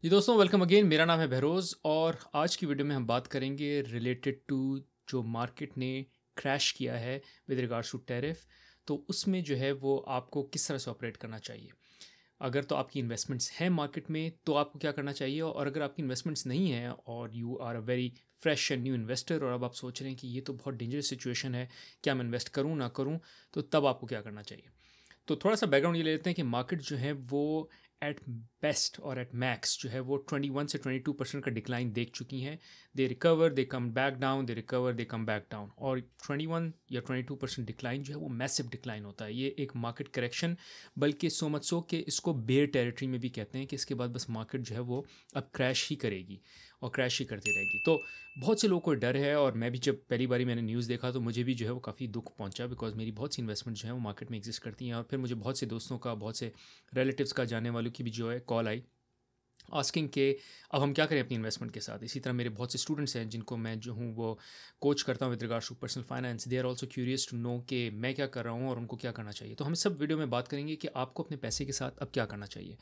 जी दोस्तों, welcome again. मेरा नाम है बहरोज़ और आज की वीडियो में हम बात करेंगे रिलेटेड टू जो मार्केट ने क्रैश किया है विद रिगार्ड्स टू टैरिफ। तो उसमें जो है वो आपको किस तरह से ऑपरेट करना चाहिए। अगर तो आपकी इन्वेस्टमेंट्स हैं मार्केट में तो आपको क्या करना चाहिए, और अगर आपकी इन्वेस्टमेंट्स नहीं हैं और you are a very fresh and new investor और अब आप सोच रहे हैं कि ये तो बहुत डेंजरस सिचुएशन है, क्या मैं इन्वेस्ट करूँ ना करूँ, तो तब आपको क्या करना चाहिए। तो थोड़ा सा बैकग्राउंड ये ले लेते हैं कि मार्केट जो है वो एट बेस्ट और एट मैक्स जो है वो 21 से 22% का डिक्लाइन देख चुकी हैं। They recover, they come back down, they recover, they come back down. और 21 या 22% डिक्लाइन जो है वो मैसिव डिक्लाइन होता है। ये एक मार्केट करेक्शन, बल्कि सो मच सो कि इसको बेयर टेरिटरी में भी कहते हैं कि इसके बाद बस मार्केट जो है वो अब क्रैश ही करेगी और क्रैश ही करती रहेगी। तो बहुत से लोगों को डर है, और मैं भी जब पहली बारी मैंने न्यूज़ देखा तो मुझे भी जो है वो काफ़ी दुख पहुंचा, बिकॉज मेरी बहुत सी इन्वेस्टमेंट जो है वो मार्केट में एग्जिस्ट करती हैं। और फिर मुझे बहुत से दोस्तों का, बहुत से रिलेटिव्स का, जानने वालों की भी जो है कॉल आई आस्किंग के अब हम क्या करें अपनी इन्वेस्टमेंट के साथ। इसी तरह मेरे बहुत से स्टूडेंट्स हैं जिनको मैं जो हूँ वो कोच करता हूँ with regards to personal finance. They are also curious to know कि मैं क्या कर रहा हूँ और उनको क्या करना चाहिए। तो हम सब वीडियो में बात करेंगे कि आपको अपने पैसे के साथ अब क्या करना चाहिए।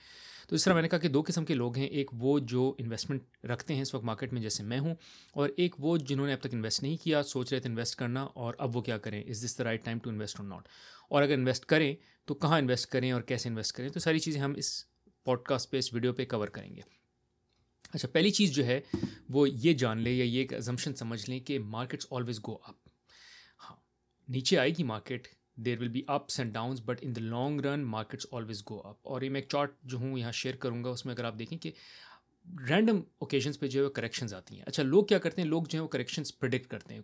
तो इस तरह मैंने कहा कि दो किस्म के लोग हैं, एक वो जो इन्वेस्टमेंट रखते हैं इस वक्त मार्केट में जैसे मैं हूँ, और एक वो जिन्होंने अब तक इन्वेस्ट नहीं किया, सोच रहे थे इन्वेस्ट करना, और अब वो क्या करें, is this the right time to invest और नॉट, और अगर इन्वेस्ट करें तो कहाँ इन्वेस्ट करें और कैसे इन्वेस्ट करें। तो सारी चीज़ें हम इस पॉडकास्ट पे, इस वीडियो पे कवर करेंगे। अच्छा, पहली चीज़ जो है वो ये जान लें या ये एक अजम्पशन समझ लें कि मार्केट्स ऑलवेज गो अप। हाँ, नीचे आएगी market, there will be ups and downs, but in the long run markets always go up. और ये मैं एक चार्ट जो हूँ यहाँ शेयर करूँगा, उसमें अगर आप देखें कि रैंडम ओकेजन्स पे जो है वो करेक्शंस आती हैं। अच्छा, लोग क्या करते हैं, लोग जो है वो करेक्शंस प्रिडिक्ट करते हैं।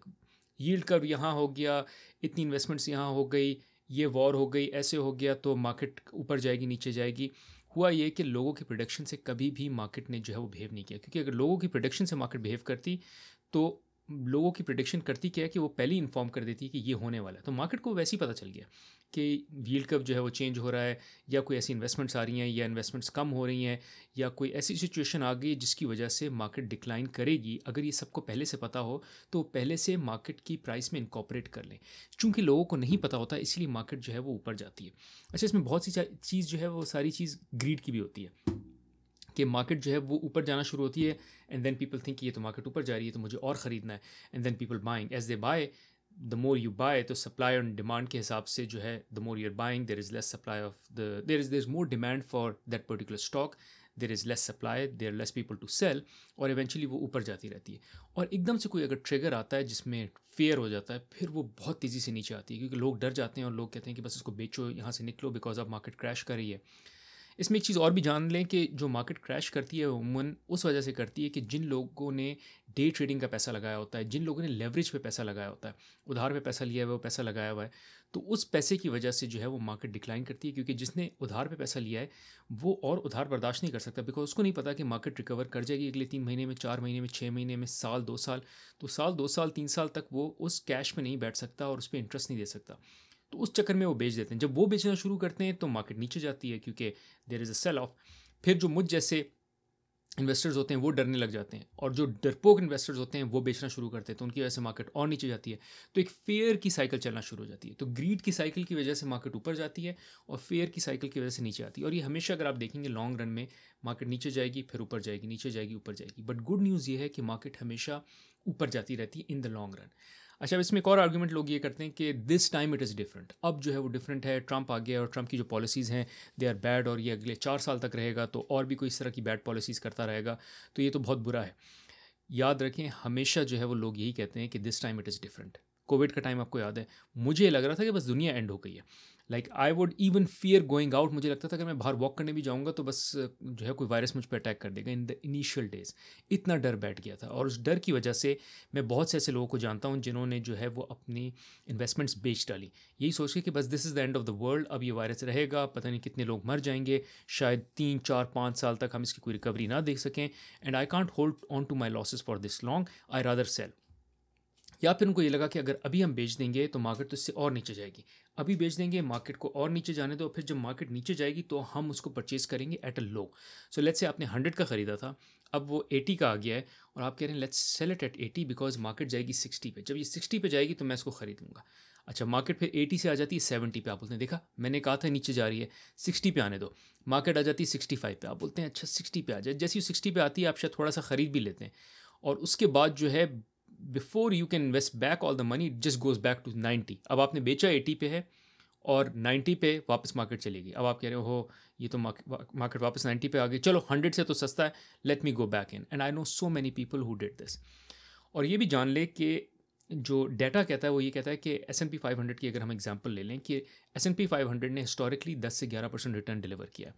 यील्ड कर्व यहाँ हो गया, इतनी इन्वेस्टमेंट्स यहाँ हो गई, ये वॉर हो गई, ऐसे हो गया तो मार्केट ऊपर जाएगी नीचे जाएगी। हुआ ये कि लोगों की प्रिडिक्शन से कभी भी मार्केट ने जो है वो बिहेव नहीं किया, क्योंकि अगर लोगों की प्रिडिक्शन से मार्केट बिहेव करती तो लोगों की प्रिडिक्शन करती क्या है कि वो पहले ही इन्फॉर्म कर देती है कि ये होने वाला है। तो मार्केट को वैसे ही पता चल गया कि यील्ड कर्व जो है वो चेंज हो रहा है, या कोई ऐसी इन्वेस्टमेंट्स आ रही हैं, या इन्वेस्टमेंट्स कम हो रही हैं, या कोई ऐसी सिचुएशन आ गई जिसकी वजह से मार्केट डिक्लाइन करेगी। अगर ये सबको पहले से पता हो तो पहले से मार्केट की प्राइस में इनकॉपरेट कर लें। चूँकि लोगों को नहीं पता होता, इसलिए मार्केट जो है वो ऊपर जाती है। अच्छा, इसमें बहुत सी चीज़ जो है वो सारी चीज़ ग्रीड की भी होती है कि मार्केट जो है वो ऊपर जाना शुरू होती है, एंड देन पीपल थिंक ये तो मार्केट ऊपर जा रही है तो मुझे और ख़रीदना है, and then people buying as they buy. The more you buy, तो सप्लाई और डिमांड के हिसाब से जो है the more you're buying, there is less supply of the there is more demand for that particular stock, there is less supply, there less people to sell, और eventually वो ऊपर जाती रहती है। और एकदम से कोई अगर ट्रिगर आता है जिसमें फेयर हो जाता है, फिर वो बहुत तेज़ी से नीचे आती है, क्योंकि लोग डर जाते हैं और लोग कहते हैं कि बस इसको बेचो, यहाँ से निकलो, बिकॉज अब मार्केट क्रैश कर रही है। इसमें एक चीज़ और भी जान लें कि जो मार्केट क्रैश करती है उमूमन उस वजह से करती है कि जिन लोगों ने डे ट्रेडिंग का पैसा लगाया होता है, जिन लोगों ने लेवरेज पे पैसा लगाया होता है, उधार पे पैसा लिया हुआ है, वो पैसा लगाया हुआ है, तो उस पैसे की वजह से जो है वो मार्केट डिक्लाइन करती है। क्योंकि जिसने उधार पे पैसा लिया है वो और उधार बर्दाश्त नहीं कर सकता, बिकॉज उसको नहीं पता कि मार्केट रिकवर कर जाएगी अगले 3 महीने में, 4 महीने में, 6 महीने में, साल, 2 साल। तो साल, 2 साल, 3 साल तक वो उस कैश में नहीं बैठ सकता और उस पर इंटरेस्ट नहीं दे सकता। तो उस चक्कर में वो बेच देते हैं। जब वो बेचना शुरू करते हैं तो मार्केट नीचे जाती है, क्योंकि there is a sell off. फिर जो मुझ जैसे इन्वेस्टर्स होते हैं वो डरने लग जाते हैं, और जो डरपोक इन्वेस्टर्स होते हैं वो बेचना शुरू करते हैं, तो उनकी वजह से मार्केट और नीचे जाती है। तो एक फेयर की साइकिल चलना शुरू हो जाती है। तो ग्रीड की साइकिल की वजह से मार्केट ऊपर जाती है, और फेयर की साइकिल की वजह से नीचे आती है। और ये हमेशा, अगर आप देखेंगे लॉन्ग रन में, मार्केट नीचे जाएगी फिर ऊपर जाएगी, नीचे जाएगी ऊपर जाएगी। बट गुड न्यूज़ ये है कि मार्केट हमेशा ऊपर जाती रहती है इन द लॉन्ग रन। अच्छा, अब इसमें एक और आर्गूमेंट लोग ये करते हैं कि this time it is different. अब जो है वो डिफरेंट है, ट्रंप आ गया और ट्रंप की जो पॉलिसीज़ हैं दे आर बैड, और ये अगले 4 साल तक रहेगा, तो और भी कोई इस तरह की बैड पॉलिसीज़ करता रहेगा, तो ये तो बहुत बुरा है। याद रखें, हमेशा जो है वो लोग यही कहते हैं कि this time it is different. Covid का टाइम आपको याद है, मुझे लग रहा था कि बस दुनिया एंड हो गई है। Like I would even fear going out. मुझे लगता था कि मैं बाहर वॉक करने भी जाऊंगा तो बस जो है कोई वायरस मुझ पर अटैक कर देगा। इन द इनिशियल डेज इतना डर बैठ गया था, और उस डर की वजह से मैं बहुत से ऐसे लोगों को जानता हूँ जिन्होंने जो है वो अपनी इन्वेस्टमेंट्स बेच डाली, यही सोच के कि बस this is the end of the world, अब ये वायरस रहेगा, पता नहीं कितने लोग मर जाएंगे, शायद 3 4 5 साल तक हम इसकी कोई रिकवरी ना देख सकें, and I can't hold on to my losses for this long, I rather sell. या फिर उनको ये लगा कि अगर अभी हम बेच देंगे तो मार्केट तो इससे और नीचे जाएगी, अभी बेच देंगे, मार्केट को और नीचे जाने दो, फिर जब मार्केट नीचे जाएगी तो हम उसको परचेज करेंगे at a low. So let's say आपने 100 का ख़रीदा था, अब वो 80 का आ गया है, और आप कह रहे हैं let's sell it at 80 because market जाएगी 60 पे, जब ये 60 पे जाएगी तो मैं इसको ख़रीद लूँगा। अच्छा, मार्केट फिर 80 से आ जाती है 70 पे, आप बोलते हैं देखा मैंने कहा था नीचे जा रही है, 60 पे आने दो। मार्केट आ जाती है 65 पे, आप बोलते हैं अच्छा 60 पे आ जाए। जैसे ही 60 पे आती है आप शायद थोड़ा सा ख़रीद भी लेते हैं, और उसके बाद जो है before you can invest back all the money it just goes back to 90। अब आपने बेचा 80 पे है और 90 पे वापस मार्केट चलेगी। अब आप कह रहे हो ये तो मार्केट वापस 90 पे आ गई, चलो 100 से तो सस्ता है, let me go back in. And I know so many people who did this. और ये भी जान ले कि जो डाटा कहता है वो ये कहता है कि S&P 500 की अगर हम एग्जांपल ले लें कि S&P 500 ने हिस्टोरिकली 10 से 11% रिटर्न डिलीवर किया,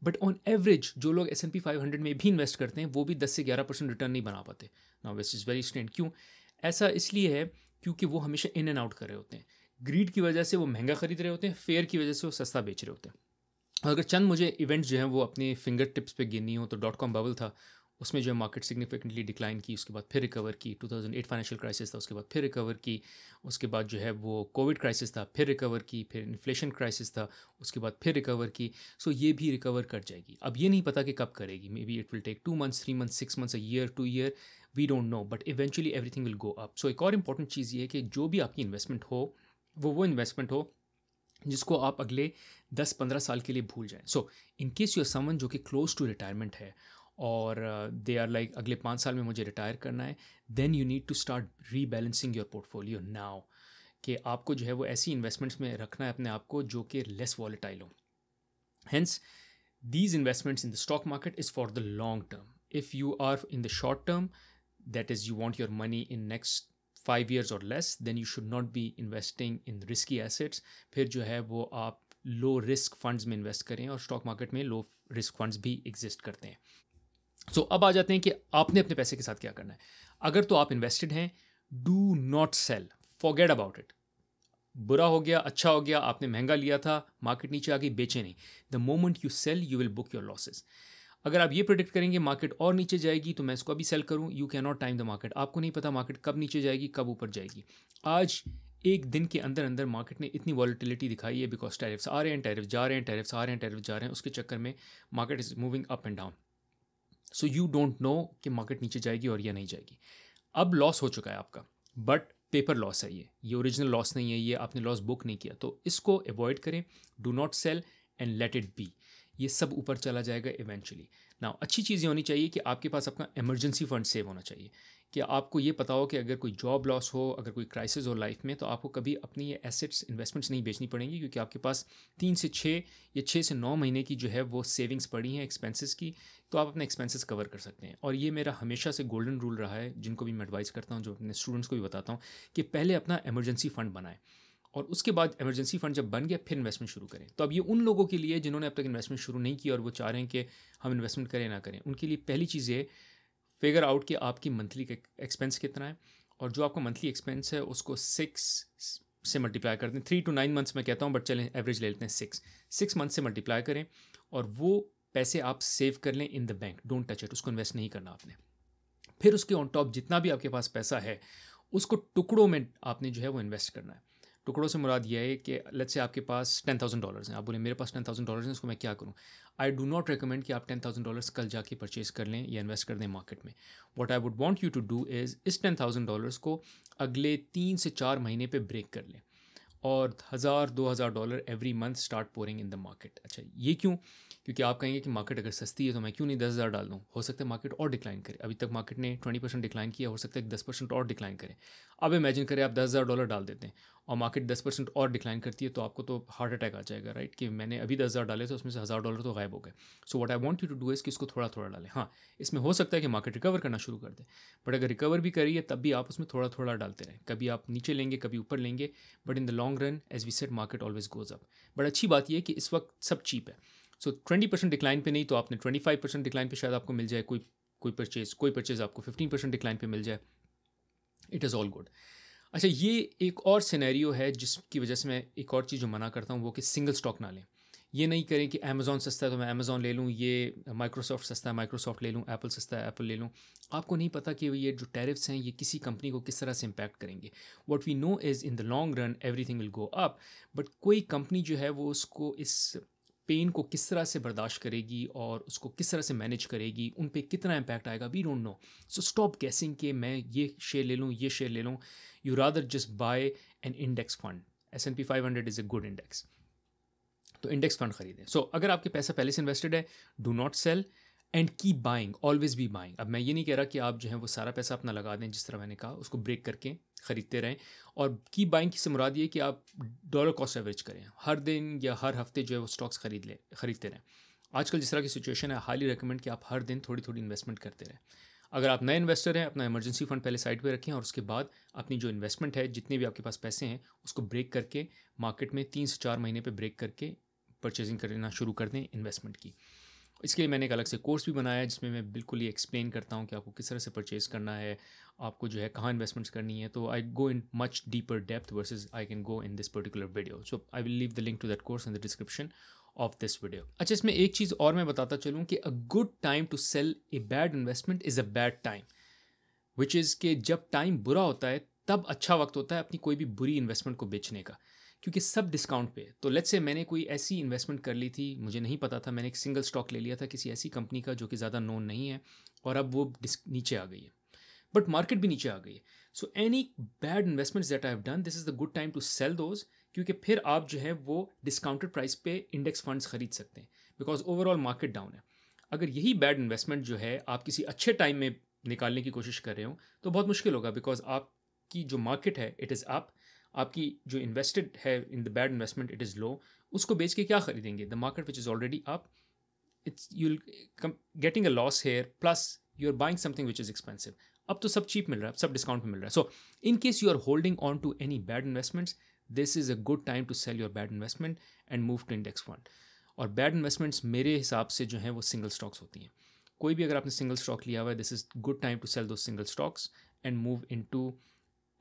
बट ऑन एवरेज जो लोग S&P 500 में भी इन्वेस्ट करते हैं वो भी 10 से 11% रिटर्न नहीं बना पाते। Now this is very strange. क्यों ऐसा? इसलिए है क्योंकि वो हमेशा इन एंड आउट कर रहे होते हैं। ग्रीड की वजह से वो महंगा खरीद रहे होते हैं, फेयर की वजह से वो सस्ता बेच रहे होते हैं। और अगर चंद मुझे इवेंट्स जो हैं वो अपने फिंगर टिप्स पे गिननी हो तो .com बबल था, उसमें जो है मार्केट सिग्निफिकेंटली डिक्लाइन की, उसके बाद फिर रिकवर की। 2008 फाइनेंशियल क्राइसिस था, उसके बाद फिर रिकवर की। उसके बाद जो है वो कोविड क्राइसिस था, फिर रिकवर की। फिर इन्फ्लेशन क्राइसिस था, उसके बाद फिर रिकवर की। सो ये भी रिकवर कर जाएगी। अब ये नहीं पता कि कब करेगी, maybe it will take 2 months, 3 months, 6 months, a year, 2 year, we don't know, but eventually everything will go up. So एक और इंपॉर्टेंट चीज़ ये है कि जो भी आपकी इन्वेस्टमेंट हो वो इन्वेस्टमेंट हो जिसको आप अगले 10-15 साल के लिए भूल जाएं। So in case you are someone जो कि क्लोज टू रिटायरमेंट है और दे आर लाइक अगले 5 साल में मुझे रिटायर करना है, then you need to start rebalancing your portfolio now, कि आपको जो है वो ऐसी इन्वेस्टमेंट्स में रखना है अपने आप को जो कि लेस वॉलेटाइल हो। Hence these investments in the stock market is for the long term. If you are in the short term, that is you want your money in next 5 years or less, then you should not be investing in risky assets. फिर जो है वो आप low risk funds में invest करें, और stock market में low risk funds भी एग्जिस्ट करते हैं। सो अब आ जाते हैं कि आपने अपने पैसे के साथ क्या करना है। अगर तो आप इन्वेस्टेड हैं, do not sell, forget about it. बुरा हो गया, अच्छा हो गया, आपने महंगा लिया था, मार्केट नीचे आ गई, बेचे नहीं। The moment you sell you will book your losses. अगर आप ये प्रेडिक्ट करेंगे मार्केट और नीचे जाएगी तो मैं इसको अभी सेल करूं, you can not time the market. आपको नहीं पता मार्केट कब नीचे जाएगी, कब ऊपर जाएगी। आज एक दिन के अंदर अंदर मार्केट ने इतनी वॉलेटिलिटी दिखाई है बिकॉज टैरिफ्स आ रहे हैं, टैरिफ्स जा रहे हैं, टैरिफ्स आ रहे हैं, टैरिफ्स जा रहे हैं, उसके चक्कर में market is moving up and down. So you don't know कि मार्केट नीचे जाएगी और या नहीं जाएगी। अब लॉस हो चुका है आपका, बट पेपर लॉस है, ये ओरिजिनल लॉस नहीं है, ये आपने लॉस बुक नहीं किया, तो इसको अवॉइड करें। Do not sell and let it be. ये सब ऊपर चला जाएगा इवेंचुअली। नाउ अच्छी चीज़ ये होनी चाहिए कि आपके पास अपना इमरजेंसी फंड सेव होना चाहिए, कि आपको ये पता हो कि अगर कोई जॉब लॉस हो, अगर कोई क्राइसिस हो लाइफ में, तो आपको कभी अपनी ये एसेट्स इन्वेस्टमेंट्स नहीं बेचनी पड़ेंगी, क्योंकि आपके पास 3 से 6 या 6 से 9 महीने की जो है वो सेविंग्स पड़ी हैं एक्सपेंसेस की, तो आप अपने एक्सपेंसेस कवर कर सकते हैं। और ये मेरा हमेशा से गोल्डन रूल रहा है, जिनको भी मैं एडवाइस करता हूँ, जो अपने स्टूडेंट्स को भी बताता हूँ, कि पहले अपना इमरजेंसी फंड बनाएं और उसके बाद इमरजेंसी फंड जब बन गया फिर इन्वेस्टमेंट शुरू करें। तो अब ये उन लोगों के लिए जिन्होंने अब तक इन्वेस्टमेंट शुरू नहीं की और वो चाह रहे हैं कि हम इन्वेस्टमेंट करें ना करें, उनके लिए पहली चीज़ ये फिगर आउट कि आपकी मंथली एक्सपेंस कितना है, और जो आपका मंथली एक्सपेंस है उसको 6 से मल्टीप्लाई कर दें। 3 to 9 मंथ्स मैं कहता हूँ, बट चलें एवरेज ले लेते हैं 6 मंथ से मल्टीप्लाई करें, और वो पैसे आप सेव कर लें in the bank. Don't touch it, उसको इन्वेस्ट नहीं करना आपने। फिर उसके ऑन टॉप जितना भी आपके पास पैसा है उसको टुकड़ों में आपने जो है वो इन्वेस्ट करना है। टुकड़ों से मुराद ये है कि लेट्स से आपके पास $10,000 हैं, आप बोले मेरे पास $10,000 हैं, इसको मैं क्या करूं। आई डू नॉट रिकमेंड कि आप $10,000 कल जाके परचेज कर लें या इन्वेस्ट कर दें मार्केट में। What I would want you to do is इस $10,000 को अगले 3 से 4 महीने पे ब्रेक कर लें, और $1,000-2,000 every month start pouring in the market. अच्छा, ये क्यों? क्योंकि आप कहेंगे कि मार्केट अगर सस्ती है तो मैं क्यों नहीं 10,000 डाल दूँ, हो सकता है मार्केट और डिक्लाइन करे। अभी तक मार्केट ने 20% डिक्लाइन किया, हो सकता है 10% और डिक्लाइन करे। अब इमेजिन करें आप $10,000 डाल देते हैं और मार्केट 10% और डिक्लाइन करती है, तो आपको तो हार्ट अटैक आ जाएगा, राइट, कि मैंने अभी 10,000 डाले तो उसमें से $1,000 तो गायब हो गए। So what I want you to do is कि इसको थोड़ा थोड़ा डालें। हाँ, इसमें हो सकता है कि मार्केट रिकवर करना शुरू कर दे, बट अगर रिकवर भी करिए तब भी आप उसमें थोड़ा थोड़ा डालते रहें। कभी आप नीचे लेंगे, कभी ऊपर लेंगे, but in the long run as we said market always goes up. But अच्छी बात यह है कि इस वक्त सब चीप है। सो 20% डिक्लाइन पे नहीं तो आपने 25% डिक्लाइन पे शायद आपको मिल जाए कोई परचेज आपको 15% डिक्लाइन पे मिल जाए। It is all good. अच्छा, ये एक और सिनेरियो है जिसकी वजह से मैं एक और चीज़ जो मना करता हूँ वो कि सिंगल स्टॉक ना लें। ये नहीं करें कि अमेज़ॉन सस्ता है तो मैं अमेज़ॉन ले लूँ, ये माइक्रोसॉफ्ट सस्ता है माइक्रोसॉफ्ट ले लूँ, एप्पल सस्ता है एप्पल ले लूँ। आपको नहीं पता कि ये जो टैरिफ्स हैं ये किसी कंपनी को किस तरह से इम्पैक्ट करेंगे। What we know is in the long run everything will go up, but कोई कंपनी जो है वो उसको इस पेन को किस तरह से बर्दाश्त करेगी और उसको किस तरह से मैनेज करेगी, उन पे कितना इम्पैक्ट आएगा, we don't know. So stop guessing कि मैं ये शेयर ले लूँ, ये शेयर ले लूँ। You rather just buy an index fund. S&P 500 is a good index, तो इंडेक्स फंड खरीदें। सो अगर आपके पैसा पहले से इन्वेस्टेड है, do not sell and keep buying, always be buying. अब मैं ये नहीं कह रहा कि आप जो है वो सारा पैसा अपना लगा दें, जिस तरह मैंने कहा उसको ब्रेक करके खरीदते रहें। और कीप बाइंग से मुराद ये कि आप डॉलर कॉस्ट एवरेज करें, हर दिन या हर हफ्ते जो है वो स्टॉक्स खरीदते रहें। आजकल जिस तरह की सिचुएशन है, हाईली रिकमेंड कि आप हर दिन थोड़ी थोड़ी इन्वेस्टमेंट करते रहें। अगर आप नए इन्वेस्टर हैं, अपना इमरजेंसी फंड पहले साइड पे रखें और उसके बाद अपनी जो इन्वेस्टमेंट है, जितने भी आपके पास पैसे हैं, उसको ब्रेक करके मार्केट में 3 से 4 महीने पे ब्रेक करके परचेजिंग करना शुरू कर दें इन्वेस्टमेंट की। इसके लिए मैंने एक अलग से कोर्स भी बनाया है जिसमें मैं बिल्कुल ये एक्सप्लेन करता हूँ कि आपको किस तरह से परचेज़ करना है, आपको जो है कहाँ इन्वेस्टमेंट्स करनी है। तो I go in much deeper depth versus I can go in this particular video. So I will leave the link to that course in the description of this video. अच्छा, इसमें एक चीज़ और मैं बताता चलूँ कि a good time to sell a bad investment is a bad time, which is कि जब टाइम बुरा होता है तब अच्छा वक्त होता है अपनी कोई भी बुरी इन्वेस्टमेंट को बेचने का, क्योंकि सब डिस्काउंट पे। तो लेट्स से मैंने कोई ऐसी इन्वेस्टमेंट कर ली थी, मुझे नहीं पता था, मैंने एक सिंगल स्टॉक ले लिया था किसी ऐसी कंपनी का जो कि ज़्यादा नोन नहीं है, और अब वो नीचे आ गई है, बट मार्केट भी नीचे आ गई है। So any bad investments that I have done, this is the good time to sell those, क्योंकि फिर आप जो है वो डिस्काउंटेड प्राइस पे इंडेक्स फंड्स खरीद सकते हैं, बिकॉज ओवरऑल मार्केट डाउन है। अगर यही बैड इन्वेस्टमेंट जो है आप किसी अच्छे टाइम में निकालने की कोशिश कर रहे हो तो बहुत मुश्किल होगा, बिकॉज आपकी जो मार्केट है इट इज़ अप, आपकी जो इन्वेस्टेड है in the bad investment it is low, उसको बेच के क्या खरीदेंगे? The market which is already up, it's you'll getting a loss here, plus you are buying something which is expensive. अब तो सब चीप मिल रहा है, सब डिस्काउंट में मिल रहा है। So in case you are holding on to any bad investments, this is a good time to sell your bad investment and move to index fund. और बैड इन्वेस्टमेंट्स मेरे हिसाब से जो हैं वो सिंगल स्टॉक्स होती हैं। कोई भी अगर आपने सिंगल स्टॉक लिया हुआ है, this is good time to sell दो single stocks and move into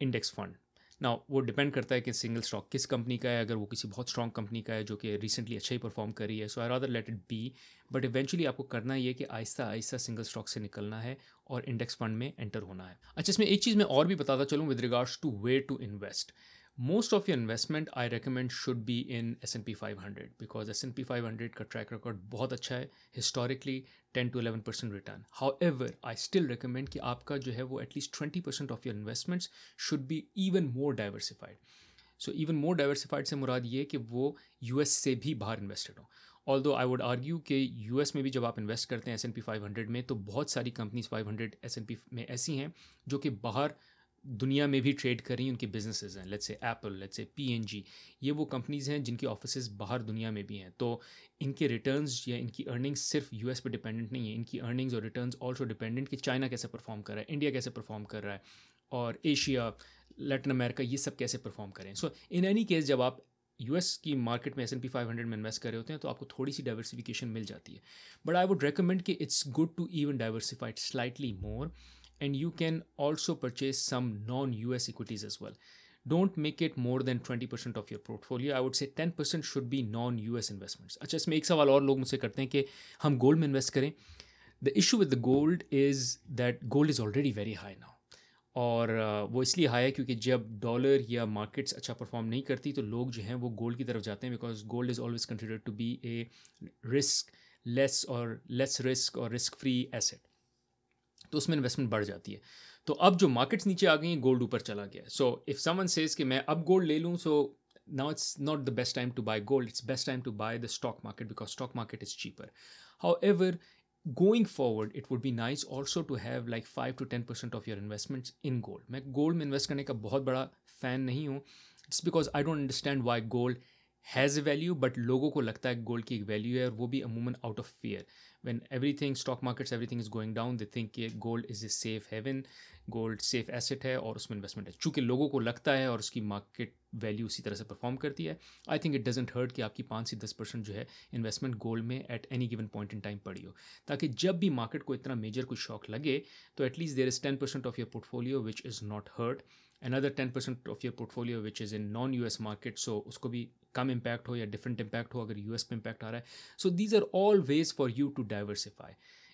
index fund. Now वो डिपेंड करता है कि सिंगल स्टॉक किस कंपनी का है। अगर वो किसी बहुत स्ट्रॉन्ग कंपनी का है जो कि रिसेंटली अच्छा ही परफॉर्म कर रही है, so I rather let it be, but eventually आपको करना ये है कि आहिस्ता आहिस्ता सिंगल स्टॉक से निकलना है और इंडेक्स फंड में एंटर होना है। अच्छा, इसमें एक चीज़ मैं और भी बताता चलूँ with regards to where to invest. Most of your investment I recommend should be in S&P 500 because S&P 500 का track record बहुत अच्छा है, historically 10 to 11% return. However, I still recommend कि आपका जो है वो at least 20% of your investments should be even more diversified. So even more diversified से मुराद ये कि वो US से भी बाहर invested हो। Although I would argue कि US में भी जब आप इन्वेस्ट करते हैं S&P 500 में, तो बहुत सारी कंपनीज 500 S&P में ऐसी हैं जो कि बाहर दुनिया में भी ट्रेड कर रही हैं, उनके बिजनेसेस हैं। Let's say Apple, let's say P&G, ये वो कंपनीज़ हैं जिनकी ऑफिसेज बाहर दुनिया में भी हैं। तो इनके रिटर्न्स या इनकी अर्निंग्स सिर्फ यूएस पे डिपेंडेंट नहीं है, इनकी अर्निंग्स और रिटर्न्स ऑल्सो डिपेंडेंट कि चाइना कैसे परफॉर्म कर रहा है, इंडिया कैसे परफॉर्म कर रहा है, और एशिया, लैटिन अमेरिका, ये सब कैसे परफॉर्म करें। सो इन एनी केस जब आप यूएस की मार्केट में S&P 500 में इन्वेस्ट कर रहे होते हैं तो आपको थोड़ी सी डाइवर्सिफिकेशन मिल जाती है, बट आई वुड रिकमेंड कि it's good to even diversified slightly more, and you can also purchase some non-US equities as well. Don't make it more than 20% of your portfolio. I would say 10% should be non-US investments. अच्छा, इसमें एक सवाल और लोग मुझसे करते हैं कि हम गोल्ड में इन्वेस्ट करें। The issue with the gold is that gold is already very high now. और वो इसलिए हाई है क्योंकि जब डॉलर या मार्केट्स अच्छा परफॉर्म नहीं करती तो लोग जो हैं वो गोल्ड की तरफ जाते हैं, because gold is always considered to be a risk less और लेस रिस्क और रिस्क फ्री एसेट, तो उसमें इन्वेस्टमेंट बढ़ जाती है। तो अब जो मार्केट्स नीचे आ गई हैं, गोल्ड ऊपर चला गया है। सो इफ़ समवन सेज कि मैं अब गोल्ड ले लूँ, so now it's not the best time to buy gold, it's best time to buy the stock market because stock market is cheaper. However, going forward it would be nice also to have like 5 to 10% of your investments in gold. मैं gold में invest करने का बहुत बड़ा fan नहीं हूँ, it's because I don't understand why gold has a value, but लोगों को लगता है गोल्ड की एक वैल्यू है, और वो भी अमूमन out of fear. When everything, stock markets, everything is going down, they think कि gold is a safe haven, gold safe asset है और उसमें इन्वेस्टमेंट है। चूँकि लोगों को लगता है और उसकी मार्केट वैल्यू उसी तरह से परफॉर्म करती है, I think it doesn't hurt कि आपकी 5 से 10% जो है इन्वेस्टमेंट गोल्ड में at any given point in time पड़ी हो, ताकि जब भी मार्केट को इतना मेजर कोई शॉक लगे तो at least there is 10% of your portfolio which is not hurt, another 10% of your portfolio which is in non US market, so उसको भी कम इम्पैक्ट हो या डिफरेंट इम्पैक्ट हो अगर US पे इम्पैक्ट आ रहा है। So these are all ways for you to diversify.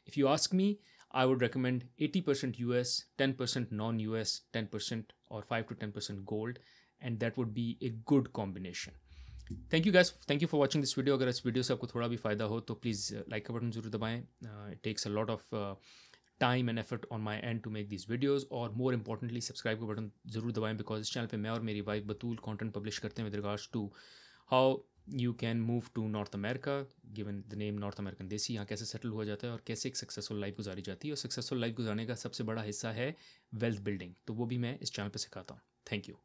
If you ask me, I would recommend 80% US, 10% non-US, 10% or 5 to 10% gold, and that would be a good combination. Thank you guys, thank you for watching this video. अगर इस video से आपको थोड़ा भी फ़ायदा हो तो please like का बटन ज़रूर दबाएं। It takes a lot of time and effort on my end to make this videos, और मोर इंपॉर्टेंटली सब्सक्राइब का बटन ज़रूर दबाएं, बिकॉज इस चैनल पे मैं और मेरी वाइफ बतूल कंटेंट पब्लिश करते हैं with regards to how you can move to North America, given the name North American Desi, यहाँ कैसे सेटल हुआ जाता है और कैसे एक सक्सेसफुल लाइफ गुजारी जाती है। और सक्सेसफुल लाइफ गुजारने का सबसे बड़ा हिस्सा है वेल्थ बिल्डिंग, तो वो भी मैं इस चैनल पर सिखाता हूँ। Thank you.